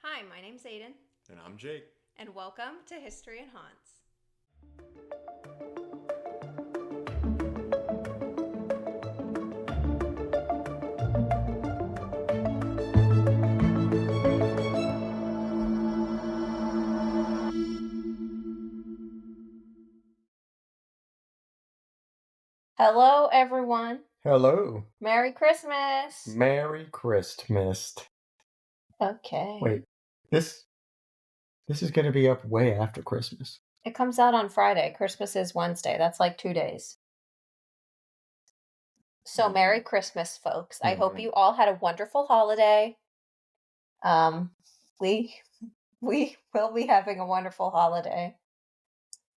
Hi, my name's Aiden. And I'm Jake. And welcome to History and Haunts. Hello, everyone. Hello. Merry Christmas. Merry Christmas. Okay. Wait, this is going to be up way after Christmas. It comes out on Friday. Christmas is Wednesday. That's like 2 days. So Merry Christmas, folks. I hope you all had a wonderful holiday. We will be having a wonderful holiday.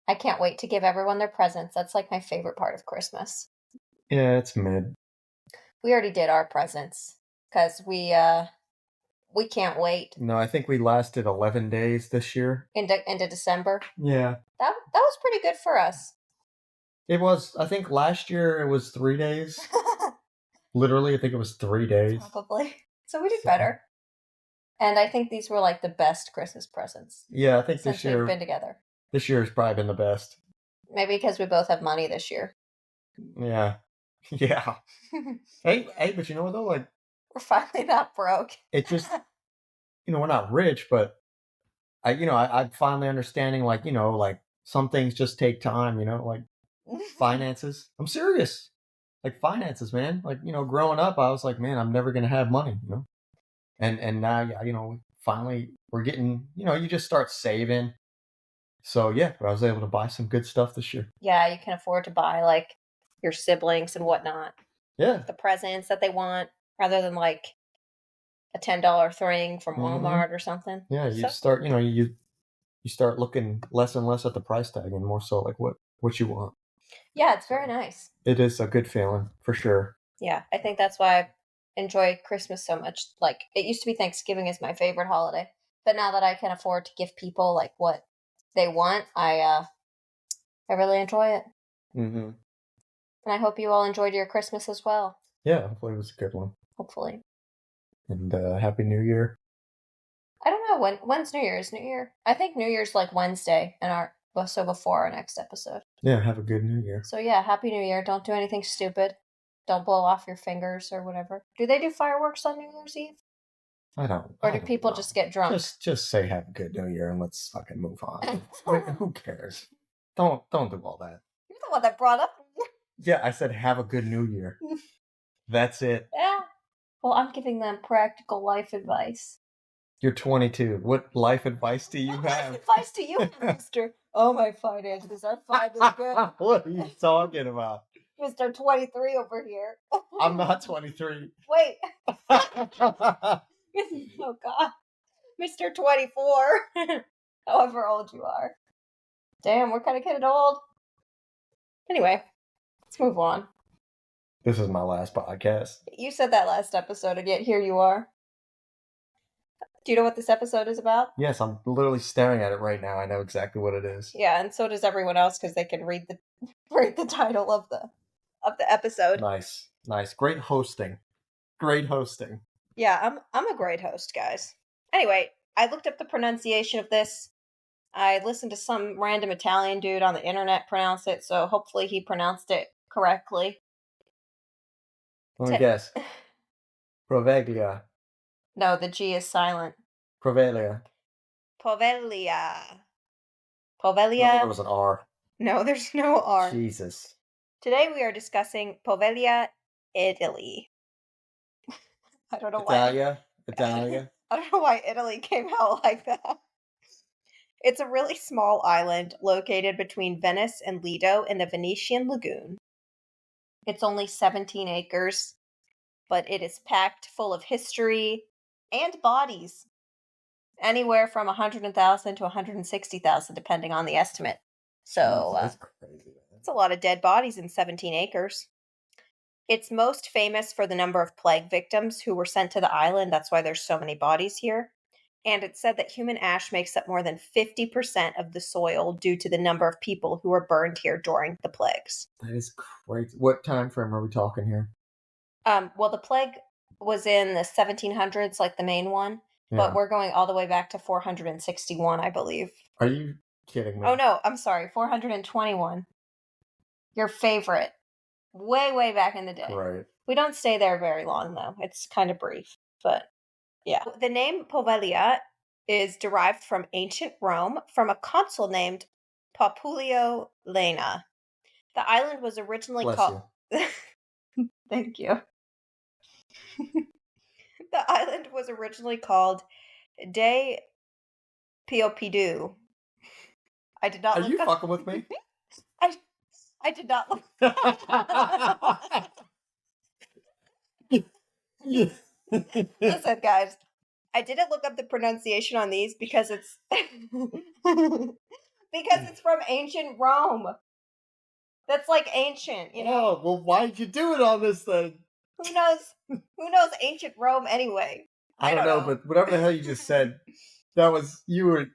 I can't wait to give everyone their presents. That's like my favorite part of Christmas. Yeah, it's mid. We already did our presents because we can't wait. No, I think we lasted 11 days this year. Into December. Yeah. That was pretty good for us. It was, I think last year it was 3 days. Literally, I think it was 3 days. Probably. So we did better. And I think these were like the best Christmas presents. Yeah, I think since this year we've been together. This year has probably been the best. Maybe because we both have money this year. Yeah. Yeah. hey, but you know what though? Like, we're finally not broke. It just, we're not rich, but I'm finally understanding, like, like some things just take time, like finances. I'm serious. Like finances, man. Like, growing up, I was like, man, I'm never going to have money, And now, finally we're getting, you just start saving. So, yeah, I was able to buy some good stuff this year. Yeah, you can afford to buy, like, your siblings and whatnot. Yeah. The presents that they want, rather than, like, a $10 thing from Walmart or something. Yeah, you start, you start looking less and less at the price tag and more so like what you want. Yeah, it's very nice. It is a good feeling, for sure. Yeah, I think that's why I enjoy Christmas so much. Like, it used to be Thanksgiving is my favorite holiday. But now that I can afford to give people, like, what they want, I really enjoy it. Mm-hmm. And I hope you all enjoyed your Christmas as well. Yeah, hopefully it was a good one. Hopefully. And Happy New Year. I don't know, when's New Year's? New Year? I think New Year's like Wednesday, so before our next episode. Yeah, have a good New Year. So yeah, Happy New Year. Don't do anything stupid. Don't blow off your fingers or whatever. Do they do fireworks on New Year's Eve? I don't. Or do people just get drunk? Just say have a good New Year and let's fucking move on. Who cares? Don't do all that. You're the one that brought up. Yeah, I said have a good New Year. That's it. Yeah. Well, I'm giving them practical life advice. You're 22. What life advice do you have? What advice do you have, mister? Oh, my finances are fine and good. What are you talking about? Mr. 23 over here. I'm not 23. Wait. Oh, God. Mr. 24. However old you are. Damn, we're kind of getting old. Anyway, let's move on. This is my last podcast. You said that last episode, and yet here you are. Do you know what this episode is about? Yes, I'm literally staring at it right now. I know exactly what it is. Yeah, and so does everyone else because they can read the title of the episode. Nice. Great hosting. Yeah, I'm a great host, guys. Anyway, I looked up the pronunciation of this. I listened to some random Italian dude on the internet pronounce it, so hopefully he pronounced it correctly. Let me guess. Poveglia. No, the G is silent. Poveglia. Poveglia. I thought there was an R. No, there's no R. Jesus. Today we are discussing Poveglia, Italy. I don't know why. Italia. I don't know why Italy came out like that. It's a really small island located between Venice and Lido in the Venetian Lagoon. It's only 17 acres, but it is packed full of history and bodies. Anywhere from 100,000 to 160,000, depending on the estimate. So, that's crazy. It's a lot of dead bodies in 17 acres. It's most famous for the number of plague victims who were sent to the island. That's why there's so many bodies here. And it's said that human ash makes up more than 50% of the soil due to the number of people who were burned here during the plagues. That is crazy. What time frame are we talking here? Well, the plague was in the 1700s, like the main one. but Yeah. we're going all the way back to 461, I believe. Are you kidding me? Oh no, I'm sorry, 421. Your favorite. Way, way back in the day. Right. We don't stay there very long, though. It's kind of brief, but yeah. The name Poveglia is derived from ancient Rome from a consul named Populio Lena. The island was originally Bless called... Thank you. The island was originally called De Piopidou. I did not Are look you up... fucking with me? I did not look... Listen, guys. I didn't look up the pronunciation on these because it's because it's from ancient Rome. That's like ancient, you know. Oh, well, why'd you do it on this thing? Who knows? Who knows ancient Rome anyway? I don't know, but whatever the hell you just said, you were,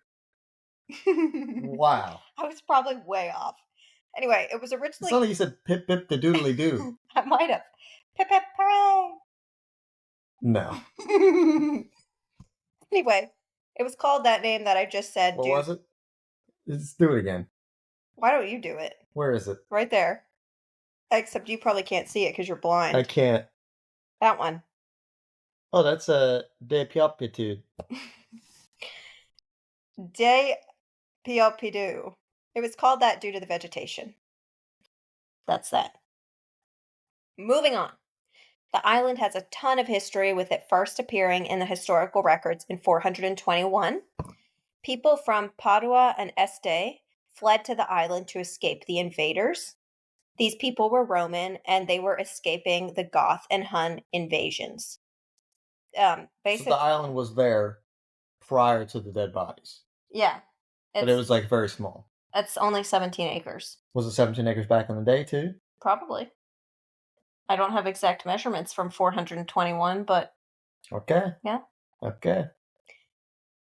wow. I was probably way off. Anyway, it was originally... It's not like you said pip pip the doodly doo. I might have. Pip pip hooray! No. Anyway, it was called that name that I just said. What was it? Let's do it again. Why don't you do it? Where is it? Right there. Except you probably can't see it because you're blind. I can't. That one. Oh, that's a de piopitude. De Piopidou. It was called that due to the vegetation. That's that. Moving on. The island has a ton of history, with it first appearing in the historical records in 421. People from Padua and Este fled to the island to escape the invaders. These people were Roman, and they were escaping the Goth and Hun invasions. So the island was there prior to the dead bodies. Yeah. But it was like very small. It's only 17 acres. Was it 17 acres back in the day too? Probably. I don't have exact measurements from 421, but... Okay. Yeah. Okay.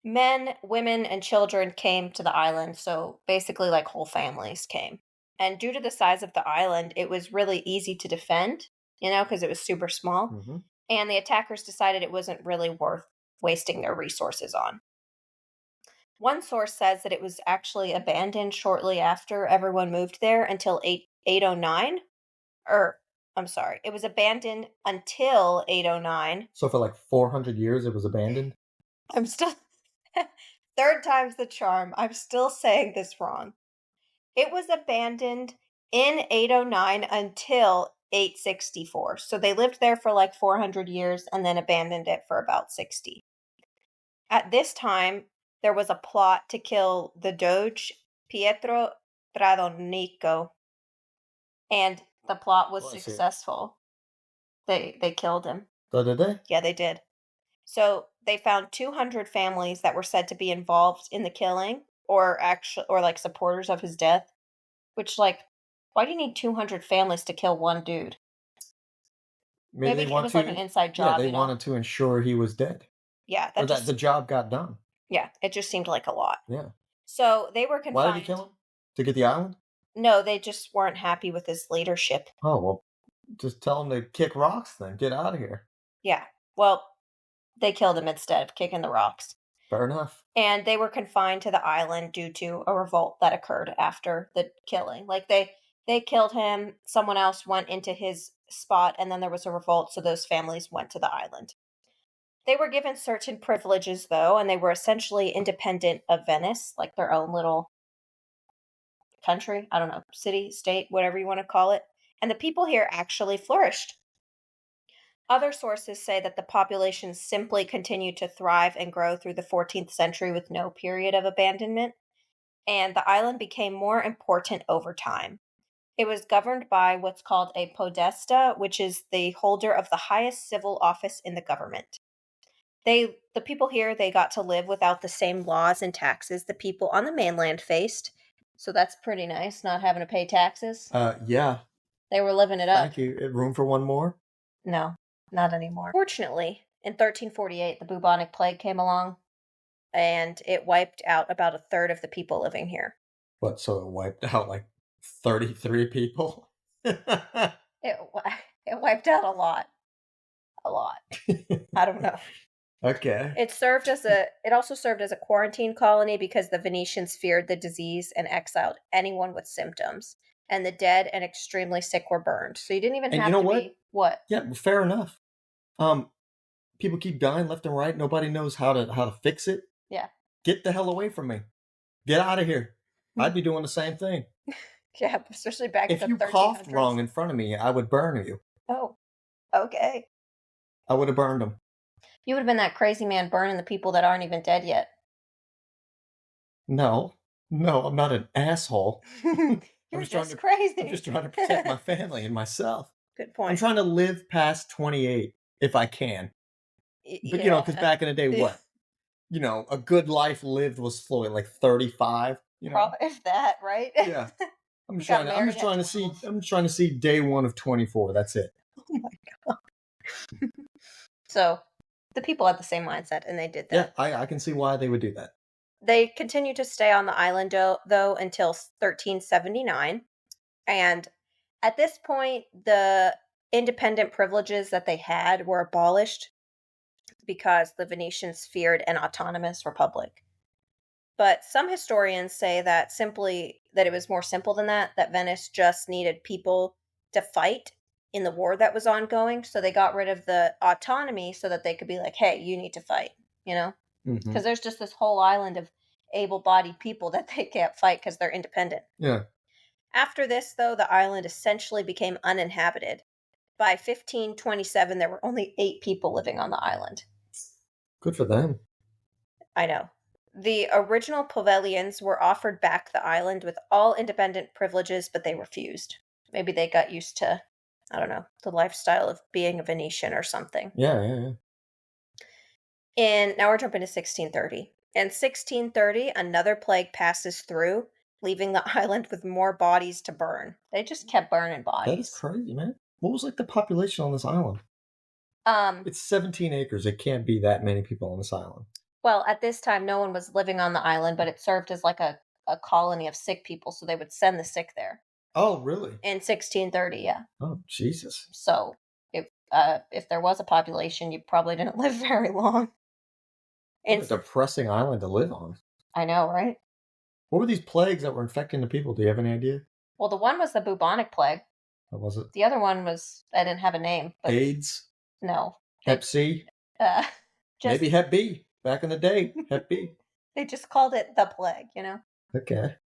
Men, women, and children came to the island, so basically like whole families came. And due to the size of the island, it was really easy to defend, because it was super small. Mm-hmm. And the attackers decided it wasn't really worth wasting their resources on. One source says that it was actually abandoned shortly after everyone moved there until 809. I'm sorry, it was abandoned until 809. So for like 400 years it was abandoned? I'm still... Third time's the charm. I'm still saying this wrong. It was abandoned in 809 until 864. So they lived there for like 400 years and then abandoned it for about 60. At this time, there was a plot to kill the Doge Pietro Tradonico. And the plot was successful. They killed him. Oh, did they? Yeah, they did. So they found 200 families that were said to be involved in the killing, or like supporters of his death. Which, like, why do you need 200 families to kill one dude? Maybe it was like an inside job. Yeah, they wanted to ensure he was dead. Yeah, that the job got done. Yeah, it just seemed like a lot. Yeah. So they were confined. Why did he kill him? To get the island? No, they just weren't happy with his leadership. Oh, well, just tell him to kick rocks then. Get out of here. Yeah. Well, they killed him instead of kicking the rocks. Fair enough. And they were confined to the island due to a revolt that occurred after the killing. Like, they killed him, someone else went into his spot, and then there was a revolt, so those families went to the island. They were given certain privileges, though, and they were essentially independent of Venice, like their own little country, I don't know, city, state, whatever you want to call it. And the people here actually flourished. Other sources say that the population simply continued to thrive and grow through the 14th century with no period of abandonment, and the island became more important over time. It was governed by what's called a podesta, which is the holder of the highest civil office in the government. The people here, they got to live without the same laws and taxes the people on the mainland faced, so that's pretty nice, not having to pay taxes. Yeah. They were living it up. Thank you. Room for one more? No. Not anymore. Fortunately, in 1348, the bubonic plague came along, and it wiped out about a third of the people living here. What, so it wiped out like 33 people? It wiped out a lot. A lot. I don't know. Okay. It also served as a quarantine colony because the Venetians feared the disease and exiled anyone with symptoms. And the dead and extremely sick were burned. So you didn't even And you have know to what? be what? Yeah, well, fair enough. Um, People keep dying left and right. Nobody knows how to fix it. Yeah. Get the hell away from me. Get out of here. I'd be doing the same thing. Yeah, especially back in If the you coughed 1300s. wrong in front of me, I would burn you. Oh, okay. I would have burned them. You would have been that crazy man burning the people that aren't even dead yet. No, I'm not an asshole. You're just crazy. I'm just trying to protect my family and myself. Good point. I'm trying to live past 28 if I can. But yeah. because back in the day, what? A good life lived was Floyd, like 35. If that, right? Yeah. I'm just trying to see day one of 24. That's it. Oh my god. So, the people had the same mindset, and they did that. Yeah, I can see why they would do that. They continued to stay on the island, though, until 1379. And at this point, the independent privileges that they had were abolished because the Venetians feared an autonomous republic. But some historians say that it was more simple than that Venice just needed people to fight in the war that was ongoing. So they got rid of the autonomy so that they could be like, hey, you need to fight, Because there's just this whole island of able-bodied people that they can't fight because they're independent. Yeah. After this, though, the island essentially became uninhabited. By 1527, there were only 8 people living on the island. Good for them. I know. The original Povellians were offered back the island with all independent privileges, but they refused. Maybe they got used to, I don't know, the lifestyle of being a Venetian or something. Yeah. And now we're jumping to 1630. In 1630, another plague passes through, leaving the island with more bodies to burn. They just kept burning bodies. That is crazy, man. What was the population on this island? It's 17 acres. It can't be that many people on this island. Well, at this time, no one was living on the island, but it served as like a colony of sick people, so they would send the sick there. Oh, really? In 1630, yeah. Oh, Jesus. So, if there was a population, you probably didn't live very long. What a depressing island to live on. I know, right? What were these plagues that were infecting the people? Do you have any idea? Well, the one was the bubonic plague. What was it? The other one was, I didn't have a name. But AIDS? No. Hep C? Maybe Hep B. Back in the day, Hep B. They just called it the plague, Okay.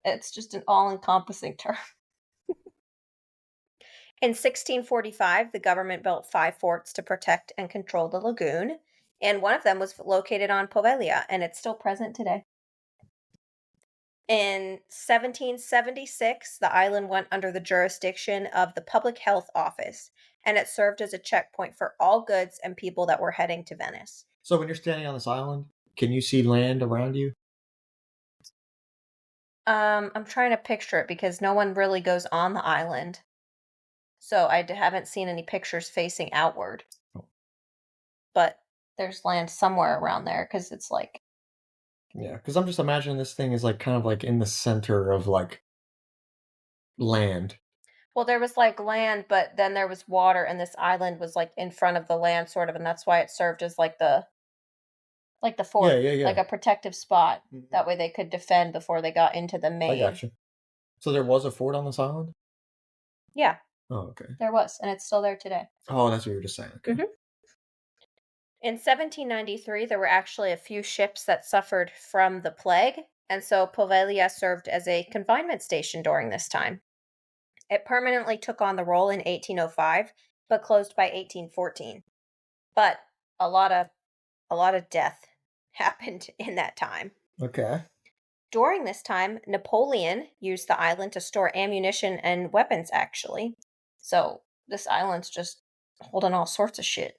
It's just an all-encompassing term. In 1645, the government built 5 forts to protect and control the lagoon, and one of them was located on Poveglia, and it's still present today. In 1776, the island went under the jurisdiction of the Public Health Office, and it served as a checkpoint for all goods and people that were heading to Venice. So when you're standing on this island, can you see land around you? I'm trying to picture it because no one really goes on the island. So I haven't seen any pictures facing outward. Oh. But there's land somewhere around there because it's like... Yeah, because I'm just imagining this thing is like kind of like in the center of like land. Well, there was like land, but then there was water, and this island was like in front of the land, sort of, and that's why it served as like the fort, yeah. like a protective spot. Mm-hmm. That way they could defend before they got into the main. I got you. So there was a fort on this island? Yeah. Oh, okay. There was, and it's still there today. Oh, that's what you were just saying. Okay. Mm-hmm. In 1793, there were actually a few ships that suffered from the plague, and so Poveglia served as a confinement station during this time. It permanently took on the role in 1805, but closed by 1814. But a lot of death happened in that time. Okay. During this time, Napoleon used the island to store ammunition and weapons, actually. So this island's just holding all sorts of shit.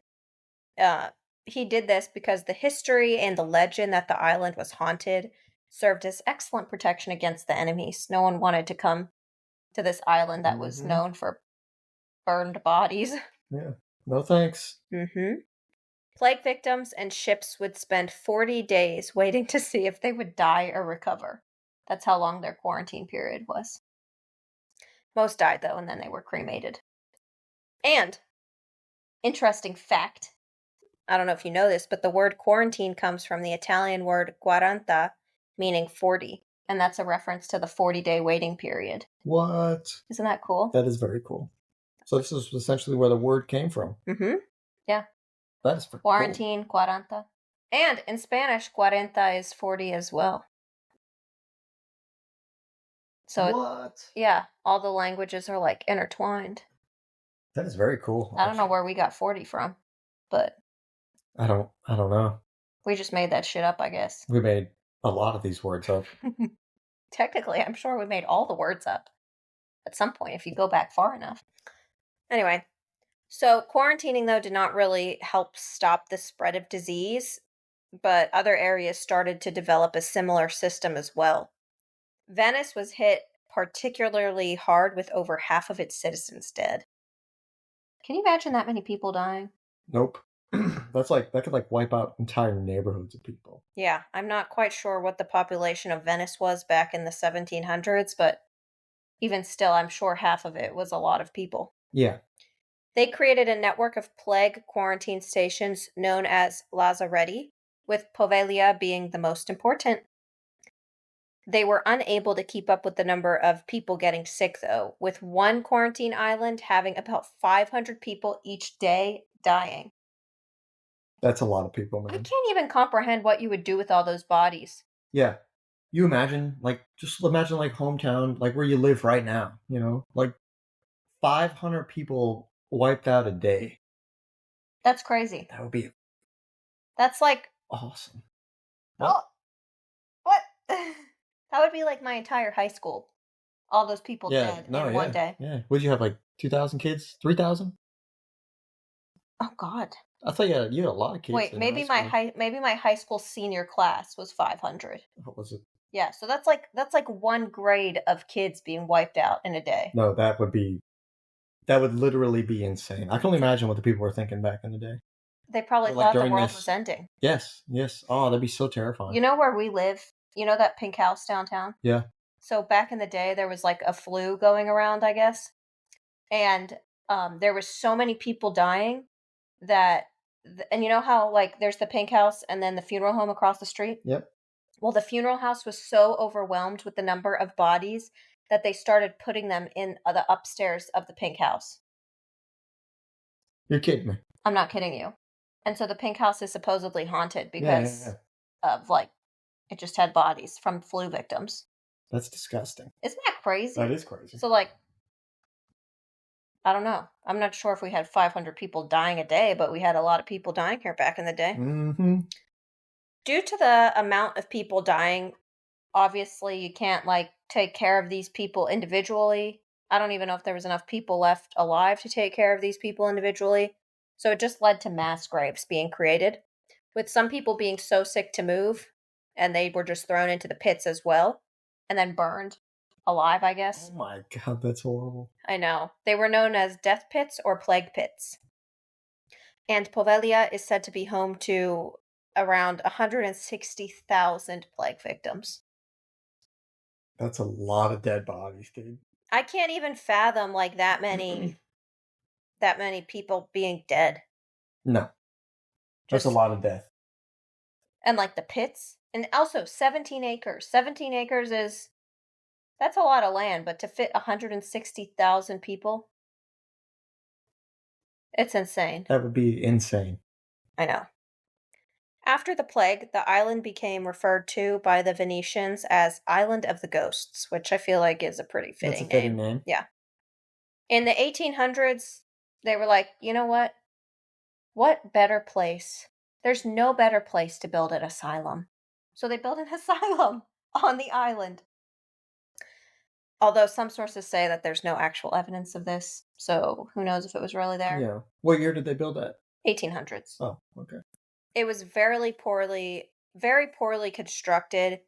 He did this because the history and the legend that the island was haunted served as excellent protection against the enemies. No one wanted to come to this island that was known for burned bodies. Yeah. No thanks. Mm-hmm. Plague victims and ships would spend 40 days waiting to see if they would die or recover. That's how long their quarantine period was. Most died, though, and then they were cremated. And, interesting fact, I don't know if you know this, but the word quarantine comes from the Italian word quaranta, meaning 40. And that's a reference to the 40-day waiting period. What? Isn't that cool? That is very cool. So this is essentially where the word came from. Mm-hmm. Yeah. That is for Quarantine, quaranta. And in Spanish, cuarenta is 40 as well. So what? Yeah, all the languages are like intertwined. That is very cool. I don't know where we got 40 from, but I don't know. We just made that shit up, I guess. We made a lot of these words up. Technically, I'm sure we made all the words up at some point if you go back far enough. Anyway, so quarantining, though, did not really help stop the spread of disease, but other areas started to develop a similar system as well. Venice was hit particularly hard with over half of its citizens dead. Can you imagine that many people dying? Nope. That could wipe out entire neighborhoods of people. Yeah, I'm not quite sure what the population of Venice was back in the 1700s, but even still, I'm sure half of it was a lot of people. Yeah. They created a network of plague quarantine stations known as lazaretti, with Poveglia being the most important. They were unable to keep up with the number of people getting sick, though, with one quarantine island having about 500 people each day dying. That's a lot of people, man. I can't even comprehend what you would do with all those bodies. Yeah. You imagine, just imagine, hometown, where you live right now, 500 people wiped out a day. That's crazy. That would be... That's awesome. What? What? That would be like my entire high school. All those people dead in one day. Yeah. Would you have 2,000 kids? 3,000? Oh God. I thought you had a lot of kids. Wait, maybe my high school senior class was 500. What was it? Yeah, so that's like one grade of kids being wiped out in a day. No, that would literally be insane. I can only imagine what the people were thinking back in the day. They probably thought the world was ending. Yes. Oh, that'd be so terrifying. You know where we live? You know that pink house downtown? Yeah. So back in the day, there was a flu going around, I guess. And there was so many people dying that, and you know how there's the pink house and then the funeral home across the street? Yep. Well, the funeral house was so overwhelmed with the number of bodies that they started putting them in the upstairs of the pink house. You're kidding me. I'm not kidding you. And so the pink house is supposedly haunted because of it just had bodies from flu victims. That's disgusting. Isn't that crazy? That is crazy. So I don't know. I'm not sure if we had 500 people dying a day, but we had a lot of people dying here back in the day. Mm-hmm. Due to the amount of people dying, obviously you can't take care of these people individually. I don't even know if there was enough people left alive to take care of these people individually. So it just led to mass graves being created, with some people being so sick to move, and they were just thrown into the pits as well, and then burned alive, I guess. Oh my God, that's horrible. I know. They were known as death pits or plague pits. And Poveglia is said to be home to around 160,000 plague victims. That's a lot of dead bodies, dude. I can't even fathom that many people being dead. No. That's a lot of death. And the pits. And also 17 acres. 17 acres that's a lot of land, but to fit 160,000 people, it's insane. That would be insane. I know. After the plague, the island became referred to by the Venetians as Island of the Ghosts, which I feel like is a pretty fitting name. Yeah. In the 1800s, they were like, you know what? What better place? There's no better place to build an asylum. So they built an asylum on the island. Although some sources say that there's no actual evidence of this, so who knows if it was really there. Yeah. What year did they build that? 1800s. Oh, okay. It was very poorly constructed,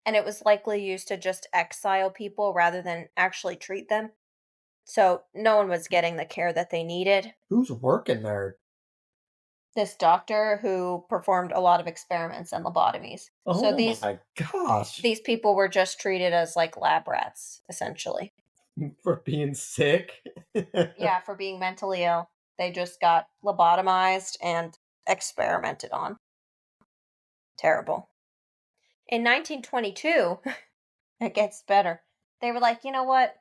and it was likely used to just exile people rather than actually treat them. So no one was getting the care that they needed. Who's working there? This doctor who performed a lot of experiments and lobotomies. Oh so my gosh. These people were just treated as lab rats, essentially. For being sick? Yeah, for being mentally ill. They just got lobotomized and experimented on. Terrible. In 1922, it gets better. They were like, you know what?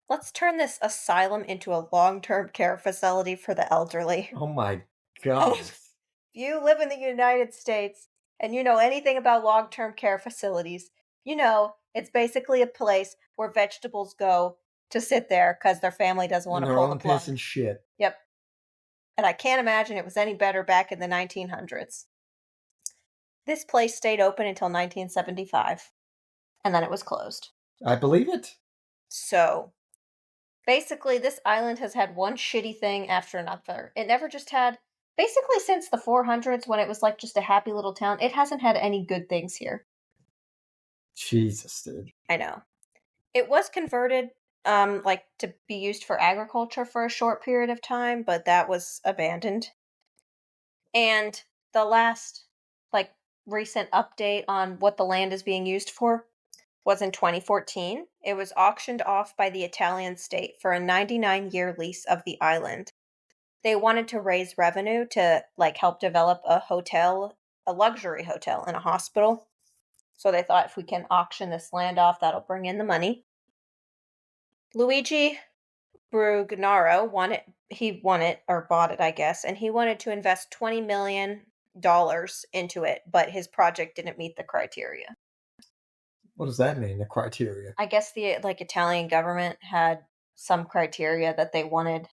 Let's turn this asylum into a long-term care facility for the elderly. Oh my And god. if you live in the United States and you know anything about long-term care facilities, you know it's basically a place where vegetables go to sit there because their family doesn't want And to their pull the own plug. piss and shit. Yep. And I can't imagine it was any better back in the 1900s. This place stayed open until 1975, and then it was closed. I believe it. So, basically, this island has had one shitty thing after another. It never just had, basically since the 400s when it was like just a happy little town, it hasn't had any good things here. Jesus, dude. I know. It was converted like to be used for agriculture for a short period of time, but that was abandoned. And the last like recent update on what the land is being used for was in 2014. It was auctioned off by the Italian state for a 99-year lease of the island. They wanted to raise revenue to like help develop a hotel, a luxury hotel and a hospital. So they thought if we can auction this land off, that'll bring in the money. Luigi Brugnaro won it or bought it, I guess, and he wanted to invest $20 million into it, but his project didn't meet the criteria. What does that mean, the criteria? I guess the like Italian government had some criteria that they wanted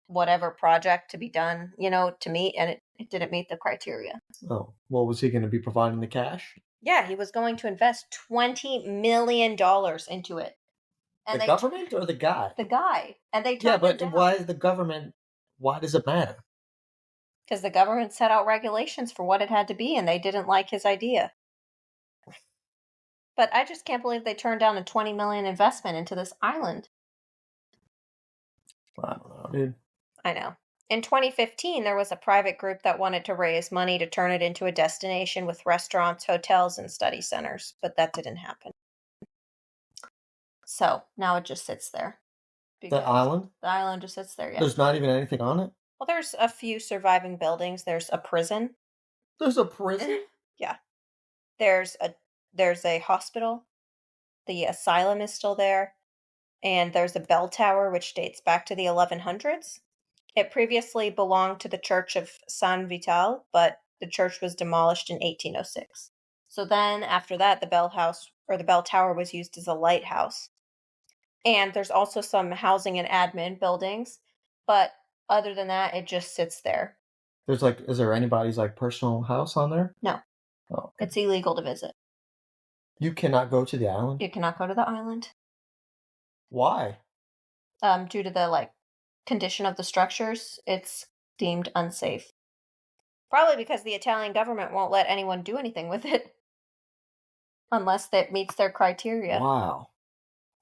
whatever project to be done, to meet, and it didn't meet the criteria. Oh, well, was he going to be providing the cash? Yeah, he was going to invest $20 million into it. And the government or the guy? The guy. And they Yeah, turned but him down. why is the government, why does it matter? Because the government set out regulations for what it had to be, and they didn't like his idea. But I just can't believe they turned down a $20 million investment into this island. I don't know, dude. I know. In 2015, there was a private group that wanted to raise money to turn it into a destination with restaurants, hotels, and study centers, but that didn't happen. So now it just sits there. The island? The island just sits there, yeah. There's not even anything on it? Well, there's a few surviving buildings. There's a prison. There's a prison? Yeah. There's a hospital. The asylum is still there. And there's a bell tower, which dates back to the 1100s. It previously belonged to the Church of San Vital, but the church was demolished in 1806. So then, after that, the bell tower was used as a lighthouse. And there's also some housing and admin buildings, but other than that, it just sits there. There's is there anybody's personal house on there? No. Oh, okay. It's illegal to visit. You cannot go to the island? You cannot go to the island. Why? Due to the condition of the structures, it's deemed unsafe. Probably because the Italian government won't let anyone do anything with it unless that meets their criteria. Wow.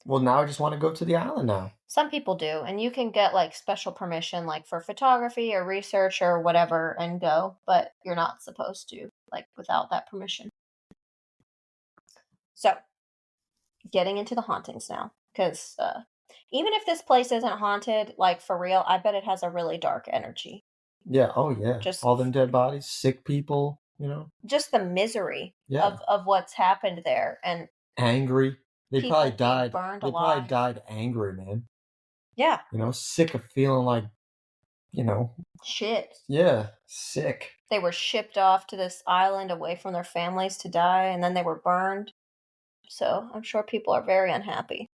Well, now I just want to go to the island now. Some people do, and you can get special permission for photography or research or whatever and go, but you're not supposed to without that permission. So, getting into the hauntings now, because even if this place isn't haunted, for real, I bet it has a really dark energy. Yeah, oh yeah. Just all them dead bodies, sick people, Just the misery of what's happened there, and angry. They probably died. Burned they alive. Probably died angry, man. Yeah. Sick of feeling shit. Yeah, sick. They were shipped off to this island away from their families to die, and then they were burned. So I'm sure people are very unhappy.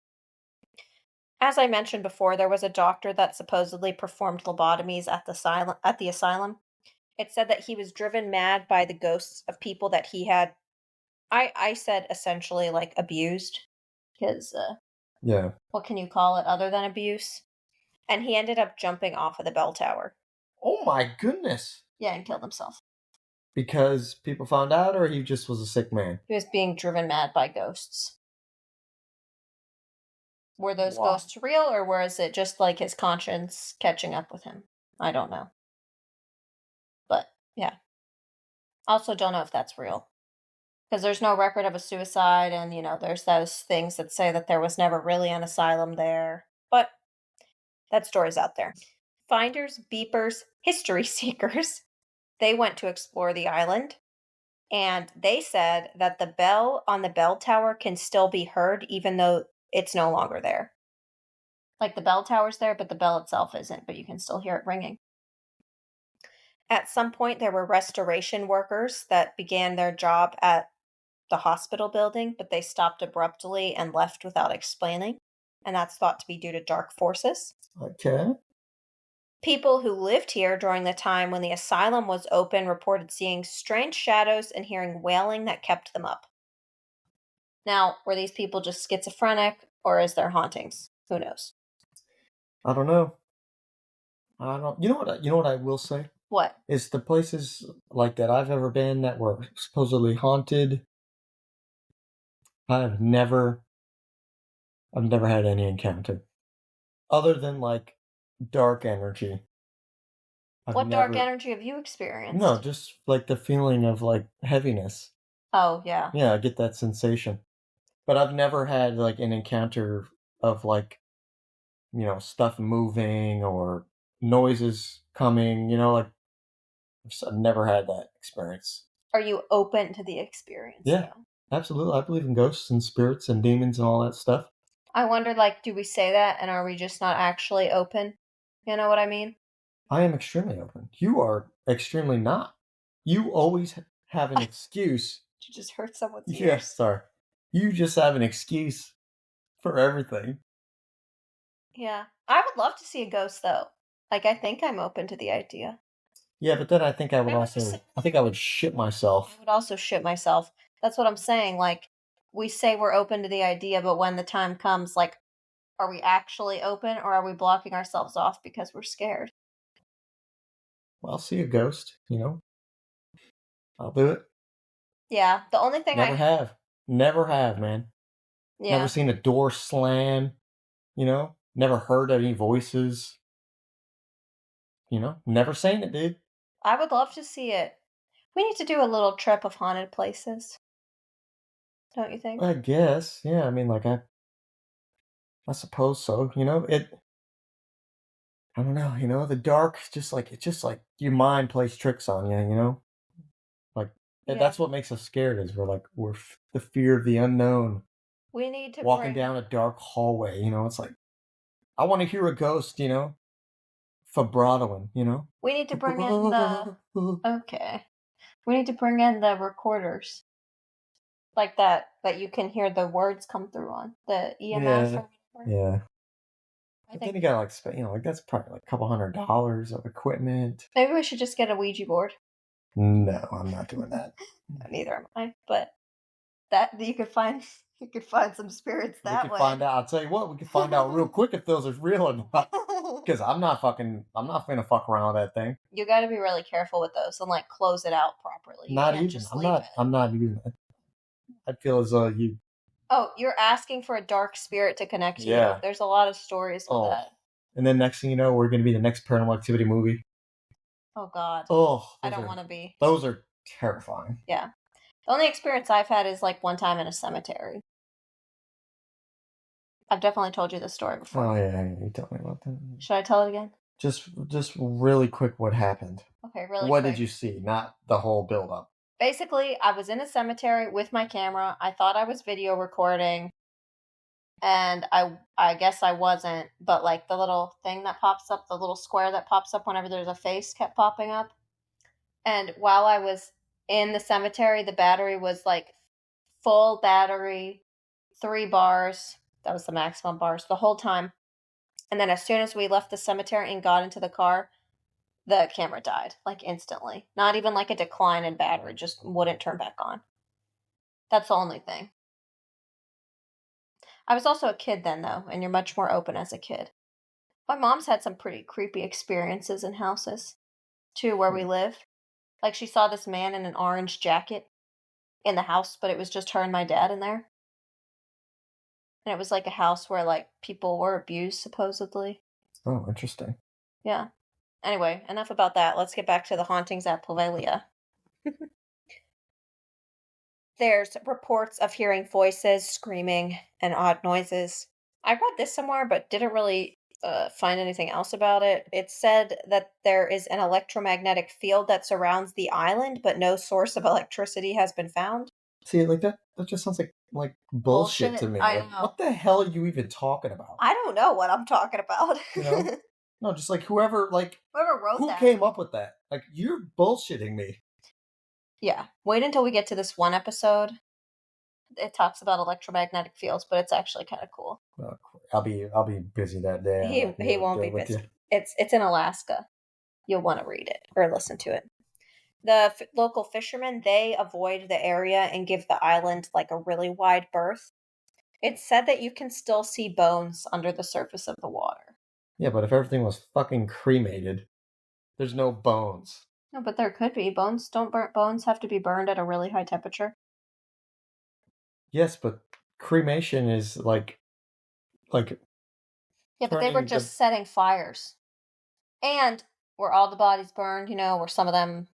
As I mentioned before, there was a doctor that supposedly performed lobotomies at the asylum. It said that he was driven mad by the ghosts of people that he had, I said essentially abused, because yeah, what can you call it other than abuse? And he ended up jumping off of the bell tower. Oh my goodness. Yeah, and killed himself. Because people found out, or he just was a sick man? He was being driven mad by ghosts. Were those ghosts real, or was it just his conscience catching up with him? I don't know. But, yeah. Also don't know if that's real. Because there's no record of a suicide, and, there's those things that say that there was never really an asylum there. But that story's out there. Finders, beepers, history seekers they went to explore the island, and they said that the bell on the bell tower can still be heard even though it's no longer there. Like the bell tower's there, but the bell itself isn't, but you can still hear it ringing. At some point, there were restoration workers that began their job at the hospital building, but they stopped abruptly and left without explaining, and that's thought to be due to dark forces. Okay. People who lived here during the time when the asylum was open reported seeing strange shadows and hearing wailing that kept them up. Now, were these people just schizophrenic, or is there hauntings? Who knows? I don't know. I don't. You know what? You know what I will say What? is the places like that I've ever been that were supposedly haunted. I've never had any encounter other than like dark energy. What dark energy have you experienced? No, just like the feeling of like heaviness. Oh, yeah. Yeah, I get that sensation. But I've never had like an encounter of like, stuff moving or noises coming, like I've never had that experience. Are you open to the experience? Yeah, though? absolutely. I believe in ghosts and spirits and demons and all that stuff. I wonder, like, do we say that and are we just not actually open? You know what I mean? I am extremely open. You are extremely not. You always have an excuse. You just hurt someone's ears. Yeah, sorry. You just have an excuse for everything. Yeah. I would love to see a ghost, though. Like, I think I'm open to the idea. Yeah, but then I think I would shit myself. I would also shit myself. That's what I'm saying. Like, we say we're open to the idea, but when the time comes, like, are we actually open or are we blocking ourselves off because we're scared? Well, I'll see a ghost, I'll do it. Yeah. The only thing Never have, man. Yeah. Never seen a door slam, never heard any voices, never seen it, dude. I would love to see it. We need to do a little trip of haunted places. Don't you think? I guess, yeah. I mean, like I suppose so. I don't know. The dark, it's just like your mind plays tricks on you. Like that's what makes us scared. Is we're the fear of the unknown. We need to walking down a dark hallway. It's like I want to hear a ghost. Vibratoing. We need to bring in the okay. We need to bring in the recorders, like that you can hear the words come through on the EMF. Yeah. I think you gotta that's probably like a couple $100 of equipment. Maybe we should just get a Ouija board. No, I'm not doing that. Neither am I. But that you could find some spirits that way. We could find out. I'll tell you what, we could find out real quick if those are real or not. Because I'm not gonna fuck around with that thing. You got to be really careful with those and like close it out properly. Not even. I'm not even. I feel as though you. Oh, you're asking for a dark spirit to connect to you. There's a lot of stories with that. And then next thing you know, we're going to be the next Paranormal Activity movie. Oh, God. Oh. I don't want to be. Those are terrifying. Yeah. The only experience I've had is like one time in a cemetery. I've definitely told you this story before. Oh, yeah. You told me about that. Should I tell it again? Just really quick what happened. Okay, really What quick. did you see? Not the whole build-up. Basically, I was in a cemetery with my camera. I thought I was video recording, and I guess I wasn't, but like the little thing that pops up, the little square that pops up whenever there's a face kept popping up. And while I was in the cemetery, the battery was like full battery, 3 bars. That was the maximum bars the whole time. And then as soon as we left the cemetery and got into the car, the camera died, like instantly. Not even like a decline in battery, just wouldn't turn back on. That's the only thing. I was also a kid then, though, and you're much more open as a kid. My mom's had some pretty creepy experiences in houses, too, where we live. Like, she saw this man in an orange jacket in the house, but it was just her and my dad in there. And it was like a house where, like, people were abused, supposedly. Oh, interesting. Yeah. Anyway, enough about that. Let's get back to the hauntings at Poveglia. There's reports of hearing voices, screaming, and odd noises. I read this somewhere, but didn't really find anything else about it. It said that there is an electromagnetic field that surrounds the island, but no source of electricity has been found. See, like that just sounds like bullshit to me. I Like, know. what the hell are you even talking about? I don't know what I'm talking about. You know? No, just like whoever wrote who that? came up with that? Like, you're bullshitting me. Yeah. Wait until we get to this one episode. It talks about electromagnetic fields, but it's actually kind of cool. I'll be busy that day. He won't be busy. It's in Alaska. You'll want to read it or listen to it. The local fishermen, they avoid the area and give the island like a really wide berth. It's said that you can still see bones under the surface of the water. Yeah, but if everything was fucking cremated, there's no bones. No, but there could be bones. Bones have to be burned at a really high temperature? Yes, but cremation is like yeah, but they were just setting fires. And were all the bodies burned, were some of them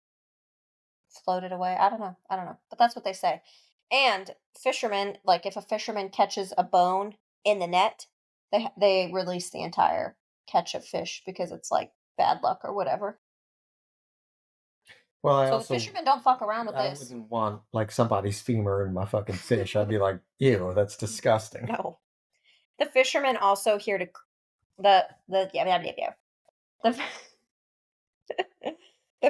floated away? I don't know. But that's what they say. And fishermen, like if a fisherman catches a bone in the net, they release the entire catch of fish because it's like bad luck or whatever. Well, the fishermen don't fuck around with this. I wouldn't want like somebody's femur in my fucking fish. I'd be like, ew, that's disgusting. No. The fishermen also hear to the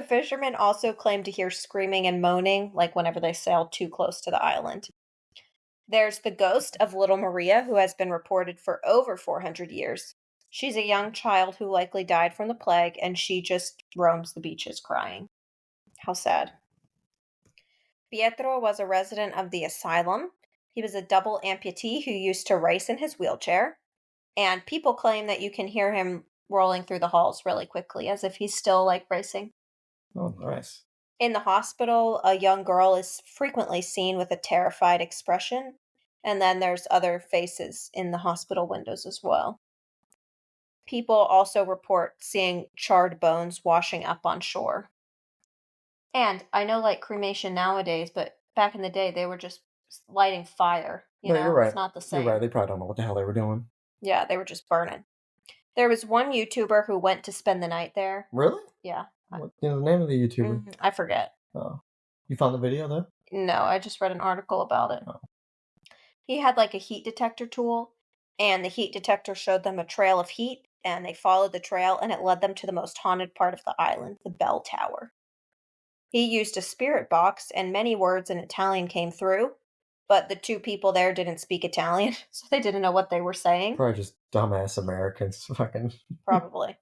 fishermen also claim to hear screaming and moaning, like whenever they sail too close to the island. There's the ghost of little Maria, who has been reported for over 400 years. She's a young child who likely died from the plague, and she just roams the beaches crying. How sad. Pietro was a resident of the asylum. He was a double amputee who used to race in his wheelchair. And people claim that you can hear him rolling through the halls really quickly, as if he's still, like, racing. Oh, nice. In the hospital, a young girl is frequently seen with a terrified expression. And then there's other faces in the hospital windows as well. People also report seeing charred bones washing up on shore. And I know, like, cremation nowadays, but back in the day, they were just lighting fire. You're right. It's not the same. You're right. They probably don't know what the hell they were doing. Yeah, they were just burning. There was one YouTuber who went to spend the night there. Really? Yeah. What's the name of the YouTuber? I forget. Oh. You found the video, though? No, I just read an article about it. Oh. He had, like, a heat detector tool, and the heat detector showed them a trail of heat, and they followed the trail, and it led them to the most haunted part of the island, the bell tower. He used a spirit box, and many words in Italian came through, but the two people there didn't speak Italian, so they didn't know what they were saying. Probably just dumbass Americans, fucking. Probably.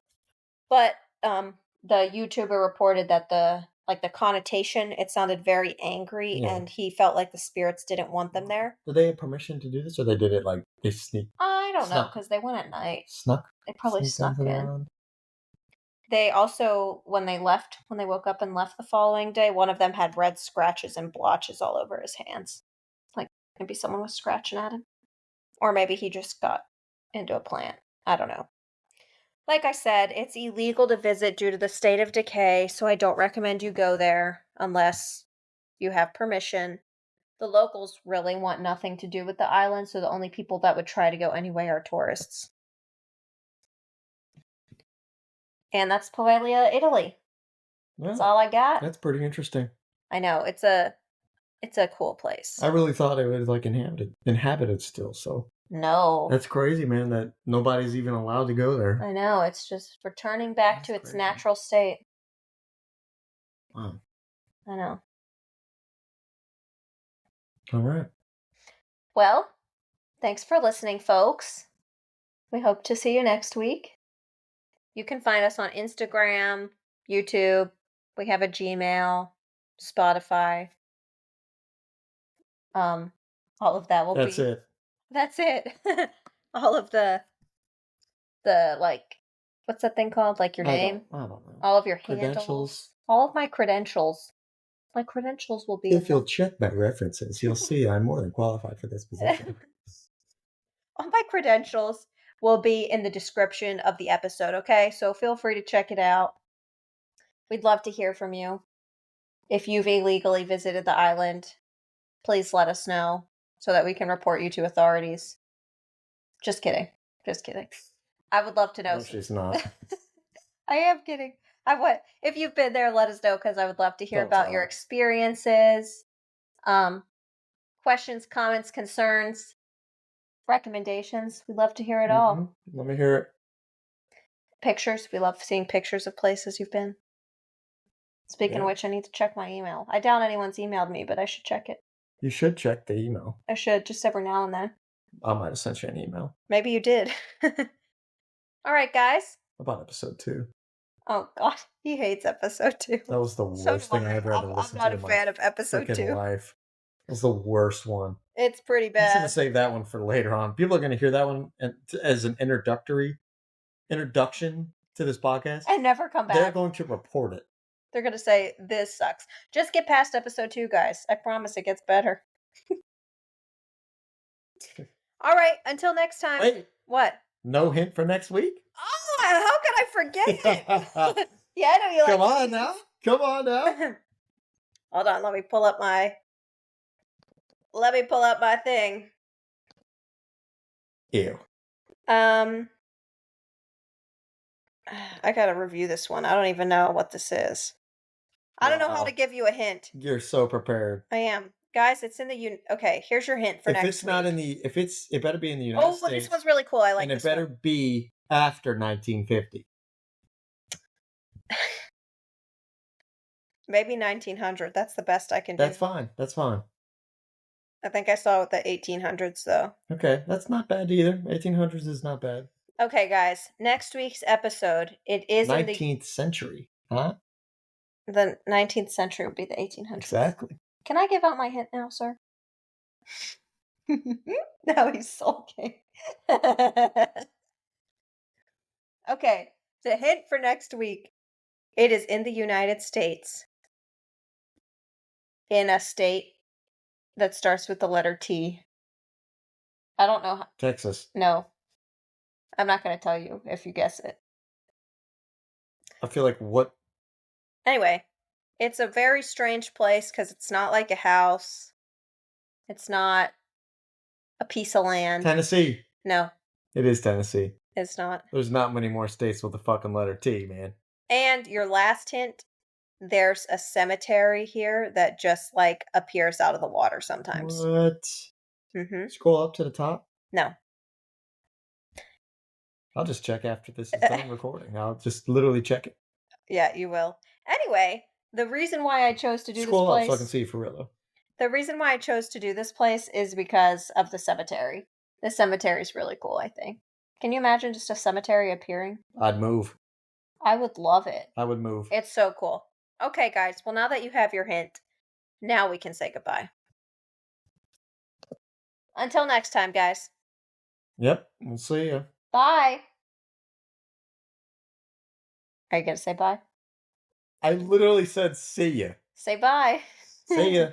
But the YouTuber reported that the connotation, it sounded very angry, and he felt like the spirits didn't want them there. Did they have permission to do this, or they did it like they sneaked? I don't know, because they went at night. Snuck? They probably snuck in. They also, when they woke up and left the following day, one of them had red scratches and blotches all over his hands. Like, maybe someone was scratching at him. Or maybe he just got into a plant. I don't know. Like I said, it's illegal to visit due to the state of decay, so I don't recommend you go there unless you have permission. The locals really want nothing to do with the island, so the only people that would try to go anyway are tourists. And that's Poveglia, Italy. Yeah, that's all I got. That's pretty interesting. I know, it's a cool place. I really thought it was like inhabited still, so. No. That's crazy, man, that nobody's even allowed to go there. I know, it's just returning back to its natural state. Wow. I know. All right. Well, thanks for listening, folks. We hope to see you next week. You can find us on Instagram, YouTube. We have a Gmail, Spotify. All of that will That's it. That's it. All of the like, what's that thing called? Like your name? I don't know. All of your credentials. Handles. All of my credentials. My credentials will be. If you'll check my references, you'll see I'm more than qualified for this position. All my credentials will be in the description of the episode, okay? So feel free to check it out. We'd love to hear from you. If you've illegally visited the island, please let us know so that we can report you to authorities. Just kidding. I would love to know. No, she's not. I am kidding. If you've been there, let us know because I would love to hear Don't about tell your her. experiences, questions, comments, concerns, recommendations. We love to hear it all. Let me hear it. Pictures. We love seeing pictures of places you've been. Speaking of which, I need to check my email. I doubt anyone's emailed me, but I should check it. You should check the email. I should, just every now and then. I might have sent you an email. Maybe you did. All right, guys. About episode 2. Oh, God. He hates episode 2. That was the worst thing I ever had to listen to. I'm not a fan of episode 2. Life. It was the worst one. It's pretty I'm just bad. going to save that one for later on. People are going to hear that one as an introduction to this podcast. And never come back. They're going to report it. They're going to say, this sucks. Just get past episode 2, guys. I promise it gets better. All right, until next time. Wait. What? No hint for next week? Oh, how could I forget it? Yeah, I know you like. Come on now. Hold on, let me pull up my thing. Ew. I gotta review this one. I don't even know what this is. I don't know how to give you a hint. You're so prepared. I am. Guys, it's in the okay, here's your hint for next week. If it's not in the it better be in the United States. Oh, this one's really cool. I like this one. And it better be after 1950. Maybe 1900. That's the best I can do. That's fine. I think I saw it with the 1800s though. Okay, that's not bad either. 1800s is not bad. Okay, guys. Next week's episode, it is 19th century, huh? The 19th century would be the 1800s. Exactly. Can I give out my hint now, sir? No, he's sulking. Okay, the hint for next week. It is in the United States. In a state that starts with the letter T. I don't know. Texas. No. I'm not going to tell you if you guess it. I feel like what? Anyway, it's a very strange place because it's not like a house. It's not a piece of land. Tennessee. No. It is Tennessee. It's not. There's not many more states with the fucking letter T, man. And your last hint, there's a cemetery here that just like appears out of the water sometimes. What? Mm-hmm. Scroll up to the top? No. I'll just check after this is done recording. I'll just literally check it. Yeah, you will. Anyway, the reason why I chose to do Scroll this place... up so I can see for real, though. The reason why I chose to do this place is because of the cemetery. The cemetery is really cool, I think. Can you imagine just a cemetery appearing? I'd move. I would love it. I would move. It's so cool. Okay, guys. Well, now that you have your hint, now we can say goodbye. Until next time, guys. Yep. We'll see you. Bye. Are you going to say bye? I literally said see ya. Say bye. See ya.